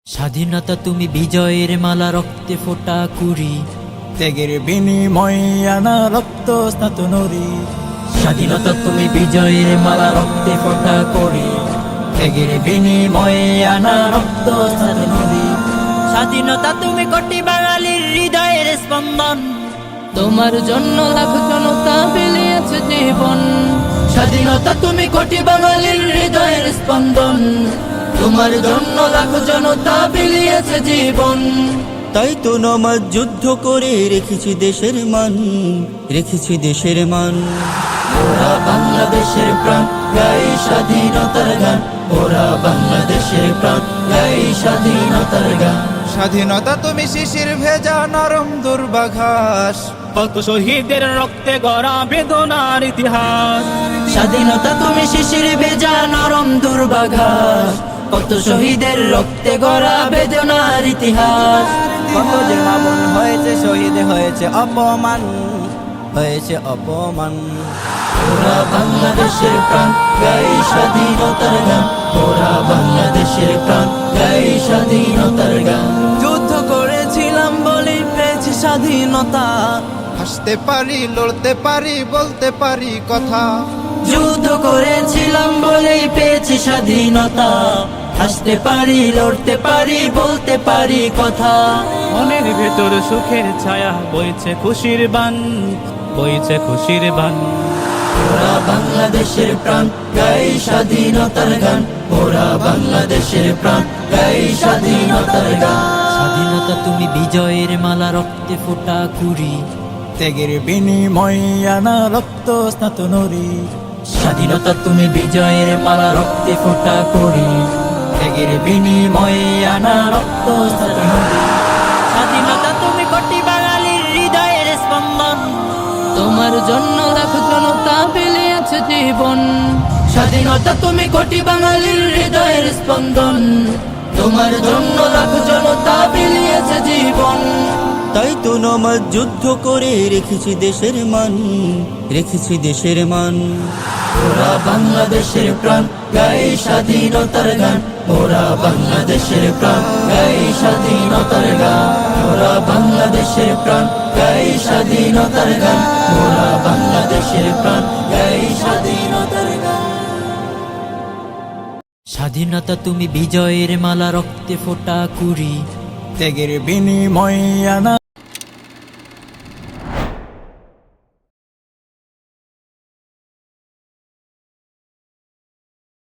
স্বাধীনতা তুমি বিজয়ের মালা, রক্তে ফোটা কুড়ি, ত্যাগের বিনিময়ে আনা রক্ত স্নাত নরি। স্বাধীনতা তুমি বিজয়ের মালা, রক্তে ফোটা করি, ত্যাগের বিনিময়ে আনা রক্ত স্নাত নরি। স্বাধীনতা তুমি কোটি বাঙালির হৃদয়ের স্পন্দন, তোমার জন্য লাখ জনতা বিলিয়েছে জীবন। স্বাধীনতা তুমি কোটি বাঙালির হৃদয়ের স্পন্দন, তোমার জন্য লাখ জনতা বিলিয়েছে জীবন। তাই তো নমাজ যুদ্ধ করে রেখেছি দেশের মান, রেখেছি দেশের মান। ওরা বাংলাদেশের প্রাণ, গাই স্বাধীনতার গান। ওরা বাংলাদেশের প্রাণ, গাই স্বাধীনতার গান। স্বাধীনতা তুমি শিশির ভেজা নরম দুর্বাঘাস, কত শহীদের রক্তে গড়া বেদনার ইতিহাস। স্বাধীনতা তুমি শিশির ভেজা নরম দুর্বাঘাস, কত শহীদের রক্তে গড়া বেদনার ইতিহাস। কত যে মা বোন হয়েছে শহীদ, হয়েছে অপমান, হয়েছে অপমান। ওরা বাংলাদেশের প্রাণ, গাই স্বাধীনতার গান। ওরা বাংলাদেশের প্রাণ, গাই স্বাধীনতার গান। যুদ্ধ করেছিলাম বলেই পেয়েছি স্বাধীনতা। হাসতে পারি, লড়তে পারি, বলতে পারি কথা। যুদ্ধ করেছিলাম বলেই পেয়েছি স্বাধীনতা, হাসতে পারি, লড়তে পারি, বলতে পারি কথা। মনের ভেতর সুখের ছায়া বইছে খুশির বান, বইছে খুশির বান। ওরা বাংলাদেশের প্রাণ, গাই স্বাধীনতার গান। ওরা বাংলাদেশের প্রাণ, গাই স্বাধীনতার গান। স্বাধীনতা তুমি বিজয়ের মালা, রক্তে ফোটা কুড়ি, ত্যাগের বিনিময়ে আনা রক্ত স্নাত নরি। স্বাধীনতা তুমি বিজয়ের মালা, রক্তে ফোটা করি, ত্যাগের বিনিময়ে আনা রক্ত স্নাত নরি। স্বাধীনতা তুমি কোটি বাঙালির হৃদয়ের স্পন্দন, তোমার জন্য লাখ জনতা বিলিয়েছে জীবন। স্বাধীনতা তুমি কোটি বাঙালির হৃদয়ের স্পন্দন, তোমার জন্য লাখ জনতা বিলিয়েছে জীবন। তাই তো নমাজ যুদ্ধ করে রেখেছি দেশের মান, রেখেছি দেশের মান। ওরা বাংলাদেশের প্রাণ, গাই স্বাধীনতার গান। ওরা বাংলাদেশের প্রাণ, গাই স্বাধীনতার গান। ওরা বাংলাদেশের প্রাণ, গাই স্বাধীনতার গান। ওরা বাংলাদেশের প্রাণ, গাই স্বাধীনতার গান। স্বাধীনতা তুমি বিজয়ের মালা, রক্তে ফোটা কুড়ি, ত্যাগের বিনিময়ে আনা